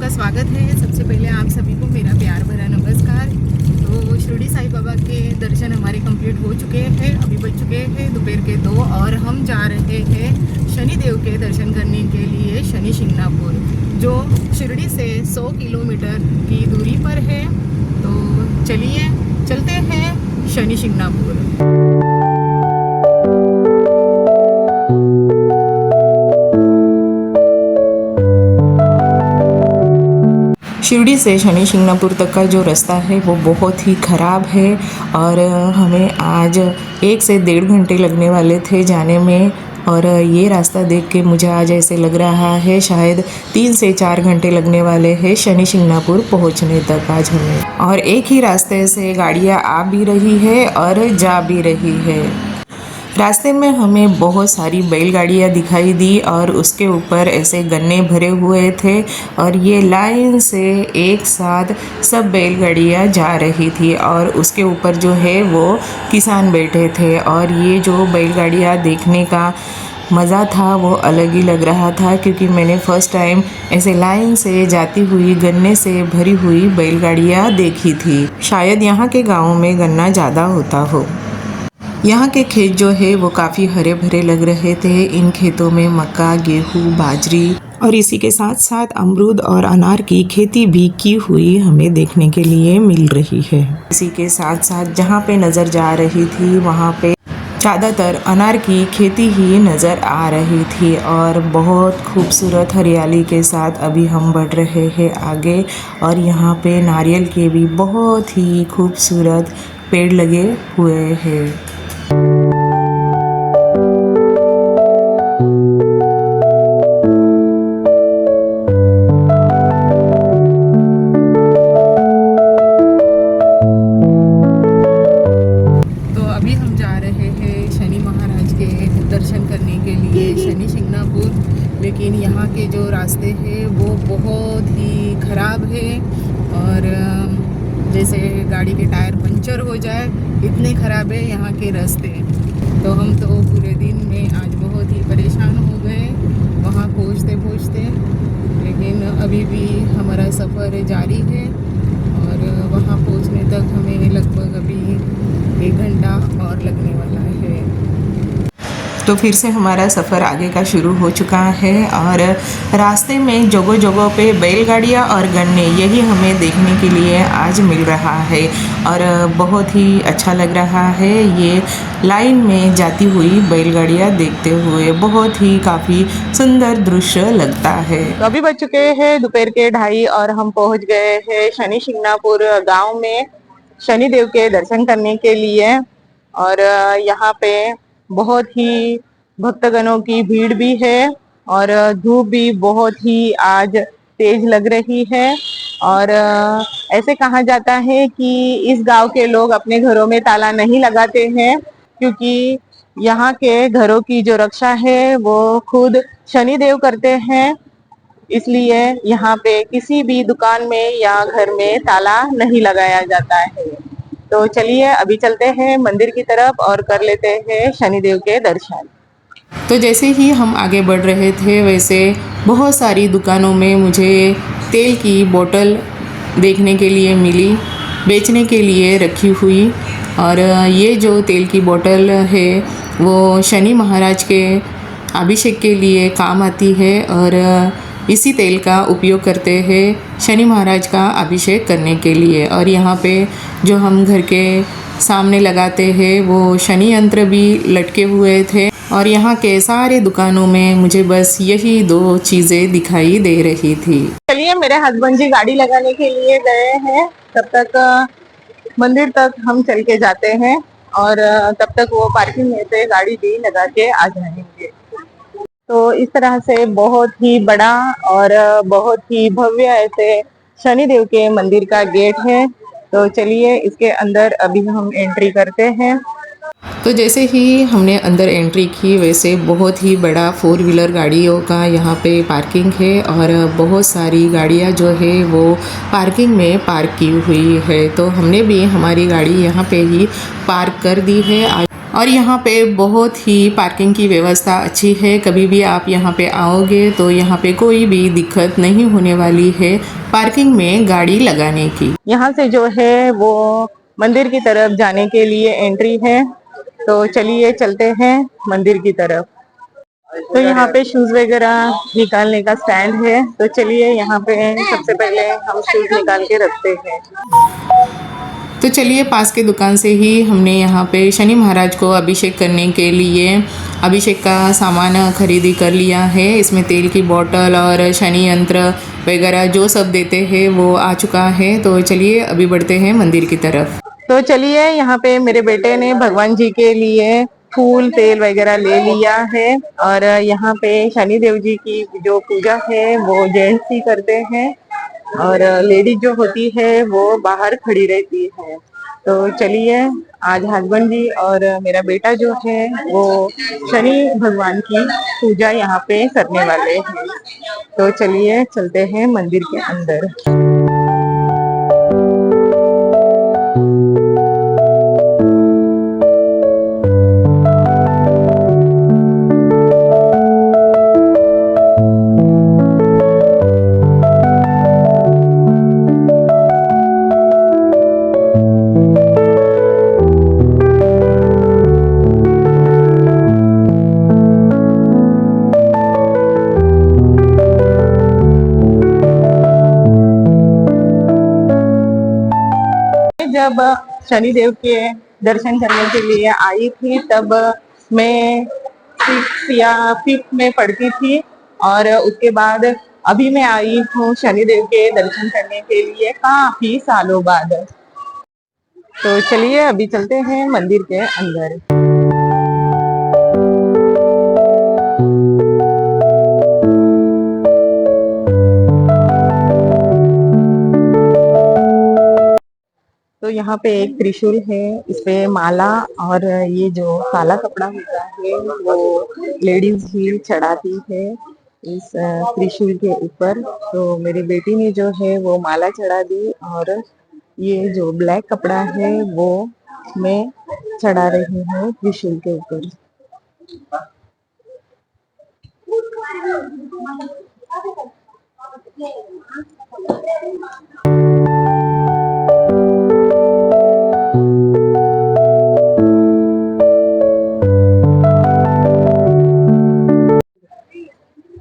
सबका स्वागत है। सबसे पहले आप सभी को मेरा प्यार भरा नमस्कार। तो शिरडी साई बाबा के दर्शन हमारे कंप्लीट हो चुके हैं। अभी बज चुके हैं दोपहर के 2 और हम जा रहे हैं शनिदेव के दर्शन करने के लिए शनि शिंगणापुर, जो शिरडी से 100 किलोमीटर की दूरी पर है। तो चलिए चलते हैं शनि शिंगणापुर। शिरडी से शनि शिंगणापुर तक का जो रास्ता है वो बहुत ही ख़राब है और हमें आज 1 से 1.5 घंटे लगने वाले थे जाने में। और ये रास्ता देख के मुझे आज ऐसे लग रहा है शायद 3 से 4 घंटे लगने वाले हैं शनि शिंगणापुर पहुंचने तक आज हमें। और एक ही रास्ते से गाड़ियाँ आ भी रही है और जा भी रही है। रास्ते में हमें बहुत सारी बैलगाड़ियाँ दिखाई दी और उसके ऊपर ऐसे गन्ने भरे हुए थे और ये लाइन से एक साथ सब बैलगाड़ियाँ जा रही थी और उसके ऊपर जो है वो किसान बैठे थे। और ये जो बैलगाड़ियाँ देखने का मज़ा था वो अलग ही लग रहा था, क्योंकि मैंने फ़र्स्ट टाइम ऐसे लाइन से जाती हुई गन्ने से भरी हुई बैलगाड़ियाँ देखी थी। शायद यहाँ के गाँव में गन्ना ज़्यादा होता हो। यहाँ के खेत जो है वो काफ़ी हरे भरे लग रहे थे। इन खेतों में मक्का, गेहूँ, बाजरी और इसी के साथ साथ अमरूद और अनार की खेती भी की हुई हमें देखने के लिए मिल रही है। इसी के साथ साथ जहाँ पे नज़र जा रही थी वहाँ पे ज़्यादातर अनार की खेती ही नज़र आ रही थी और बहुत खूबसूरत हरियाली के साथ अभी हम बढ़ रहे हैं आगे। और यहाँ पे नारियल के भी बहुत ही खूबसूरत पेड़ लगे हुए हैं। दर्शन करने के लिए शनि शिंगणापुर, लेकिन यहाँ के जो रास्ते हैं वो बहुत ही ख़राब है और जैसे गाड़ी के टायर पंचर हो जाए इतने ख़राब है यहाँ के रास्ते। तो हम तो पूरे दिन में आज बहुत ही परेशान हो गए वहाँ पहुँचते, लेकिन अभी भी हमारा सफ़र जारी है और वहाँ पहुँचने तक हमें लगभग अभी 1 घंटा और लगने वाला है। तो फिर से हमारा सफ़र आगे का शुरू हो चुका है और रास्ते में जगह जगह पे बैलगाड़ियाँ और गन्ने यही हमें देखने के लिए आज मिल रहा है और बहुत ही अच्छा लग रहा है ये लाइन में जाती हुई बैलगाड़ियाँ देखते हुए। बहुत ही काफ़ी सुंदर दृश्य लगता है। तो अभी बज चुके हैं दोपहर के 2:30 और हम पहुँच गए हैं शनि शिंगणापुर गाँव में शनिदेव के दर्शन करने के लिए। और यहाँ पे बहुत ही भक्तगणों की भीड़ भी है और धूप भी बहुत ही आज तेज लग रही है। और ऐसे कहा जाता है कि इस गांव के लोग अपने घरों में ताला नहीं लगाते हैं, क्योंकि यहाँ के घरों की जो रक्षा है वो खुद शनिदेव करते हैं। इसलिए यहाँ पे किसी भी दुकान में या घर में ताला नहीं लगाया जाता है। तो चलिए अभी चलते हैं मंदिर की तरफ और कर लेते हैं शनिदेव के दर्शन। तो जैसे ही हम आगे बढ़ रहे थे वैसे बहुत सारी दुकानों में मुझे तेल की बोतल देखने के लिए मिली, बेचने के लिए रखी हुई। और ये जो तेल की बोतल है वो शनि महाराज के अभिषेक के लिए काम आती है और इसी तेल का उपयोग करते हैं शनि महाराज का अभिषेक करने के लिए। और यहाँ पे जो हम घर के सामने लगाते हैं वो शनि यंत्र भी लटके हुए थे और यहाँ के सारे दुकानों में मुझे बस यही 2 चीज़ें दिखाई दे रही थी। चलिए मेरे हस्बैंड जी गाड़ी लगाने के लिए गए हैं, तब तक मंदिर तक हम चल के जाते हैं और तब तक वो पार्किंग में से गाड़ी भी लगा के आ जाएंगे। तो इस तरह से बहुत ही बड़ा और बहुत ही भव्य ऐसे शनिदेव के मंदिर का गेट है। तो चलिए इसके अंदर अभी हम एंट्री करते हैं। तो जैसे ही हमने अंदर एंट्री की वैसे बहुत ही बड़ा 4 व्हीलर गाड़ियों का यहाँ पे पार्किंग है और बहुत सारी गाड़ियाँ जो है वो पार्किंग में पार्क की हुई है। तो हमने भी हमारी गाड़ी यहाँ पे ही पार्क कर दी है। और यहाँ पे बहुत ही पार्किंग की व्यवस्था अच्छी है। कभी भी आप यहाँ पे आओगे तो यहाँ पे कोई भी दिक्कत नहीं होने वाली है पार्किंग में गाड़ी लगाने की। यहाँ से जो है वो मंदिर की तरफ जाने के लिए एंट्री है, तो चलिए चलते हैं मंदिर की तरफ। तो यहाँ पे शूज वगैरह निकालने का स्टैंड है, तो चलिए यहाँ पे सबसे पहले हम शूज निकाल के रखते हैं। तो चलिए पास के दुकान से ही हमने यहाँ पे शनि महाराज को अभिषेक करने के लिए अभिषेक का सामान खरीदी कर लिया है। इसमें तेल की बोतल और शनि यंत्र वगैरह जो सब देते हैं वो आ चुका है। तो चलिए अभी बढ़ते हैं मंदिर की तरफ। तो चलिए यहाँ पे मेरे बेटे ने भगवान जी के लिए फूल तेल वगैरह ले लिया है, और यहाँ पे शनि देव जी की जो पूजा है वो जेंट्स ही करते हैं और लेडीज जो होती है वो बाहर खड़ी रहती है। तो चलिए आज हस्बैंड जी और मेरा बेटा जो है वो शनि भगवान की पूजा यहाँ पे करने वाले हैं। तो चलिए चलते हैं मंदिर के अंदर। जब शनि देव के दर्शन करने के लिए आई थी तब मैं 6 या 5 में पढ़ती थी, और उसके बाद अभी मैं आई हूँ शनि देव के दर्शन करने के लिए काफी सालों बाद। तो चलिए अभी चलते हैं मंदिर के अंदर। तो यहाँ पे एक त्रिशूल है, इस पे माला और ये जो काला कपड़ा होता है वो लेडीज ही चढ़ाती है इस त्रिशूल के ऊपर। तो मेरी बेटी ने जो है वो माला चढ़ा दी, और ये जो ब्लैक कपड़ा है वो मैं चढ़ा रही हूँ त्रिशूल के ऊपर।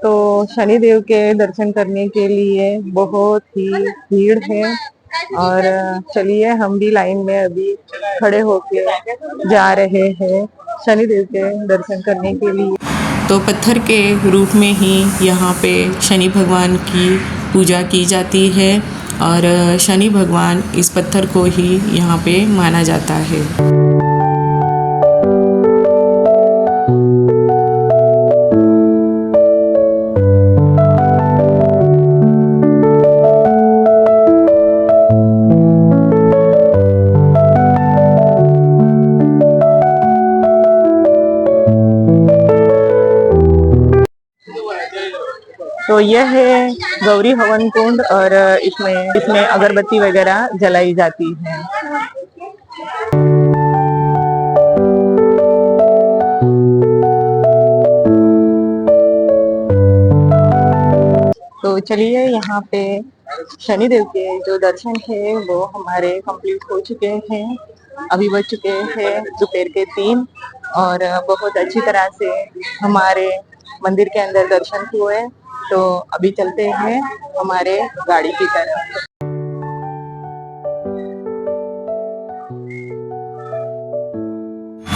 तो शनिदेव के दर्शन करने के लिए बहुत ही भीड़ है, और चलिए हम भी लाइन में अभी खड़े होके जा रहे हैं शनिदेव के दर्शन करने के लिए। तो पत्थर के रूप में ही यहाँ पे शनि भगवान की पूजा की जाती है, और शनि भगवान इस पत्थर को ही यहाँ पे माना जाता है। तो यह है गौरी हवन कुंड, और इसमें अगरबत्ती वगैरह जलाई जाती है। तो चलिए यहाँ पे शनिदेव के जो दर्शन है वो हमारे कंप्लीट हो चुके हैं। अभी बज चुके हैं दोपहर के 3, और बहुत अच्छी तरह से हमारे मंदिर के अंदर दर्शन हुए। तो अभी चलते हैं हमारे गाड़ी की तरफ।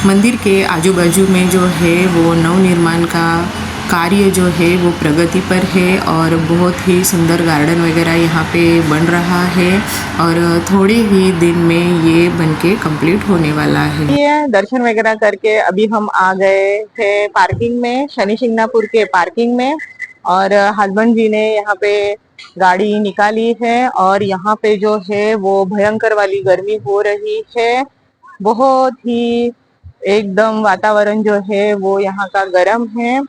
मंदिर के आजू बाजू में जो है वो नवनिर्माण का कार्य जो है वो प्रगति पर है, और बहुत ही सुंदर गार्डन वगैरह यहाँ पे बन रहा है, और थोड़े ही दिन में ये बनके कंप्लीट होने वाला है। ये दर्शन वगैरह करके अभी हम आ गए थे पार्किंग में, शनि शिंगणापुर के पार्किंग में, और हस्बैंड जी ने यहाँ पे गाड़ी निकाली है, और यहाँ पे जो है वो भयंकर वाली गर्मी हो रही है। बहुत ही एकदम वातावरण जो है वो यहाँ का गर्म है।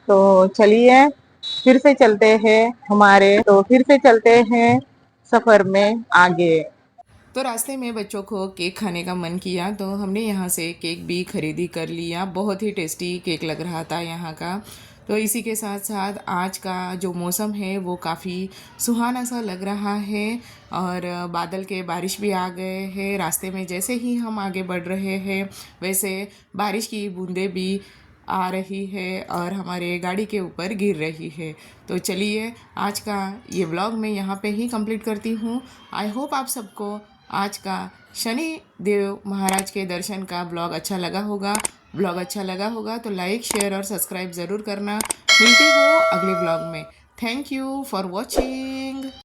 तो चलिए फिर से चलते हैं सफर में आगे। तो रास्ते में बच्चों को केक खाने का मन किया तो हमने यहाँ से केक भी खरीदी कर लिया। बहुत ही टेस्टी केक लग रहा था यहाँ का। तो इसी के साथ साथ आज का जो मौसम है वो काफ़ी सुहाना सा लग रहा है और बादल के बारिश भी आ गए हैं। रास्ते में जैसे ही हम आगे बढ़ रहे हैं वैसे बारिश की बूंदें भी आ रही है और हमारे गाड़ी के ऊपर गिर रही है। तो चलिए आज का ये व्लॉग मैं यहाँ पे ही कंप्लीट करती हूँ। आई होप आप सबको आज का शनि देव महाराज के दर्शन का ब्लॉग अच्छा लगा होगा। ब्लॉग अच्छा लगा होगा तो लाइक शेयर और सब्सक्राइब ज़रूर करना। मिलती हूँ अगले ब्लॉग में। Thank you for watching.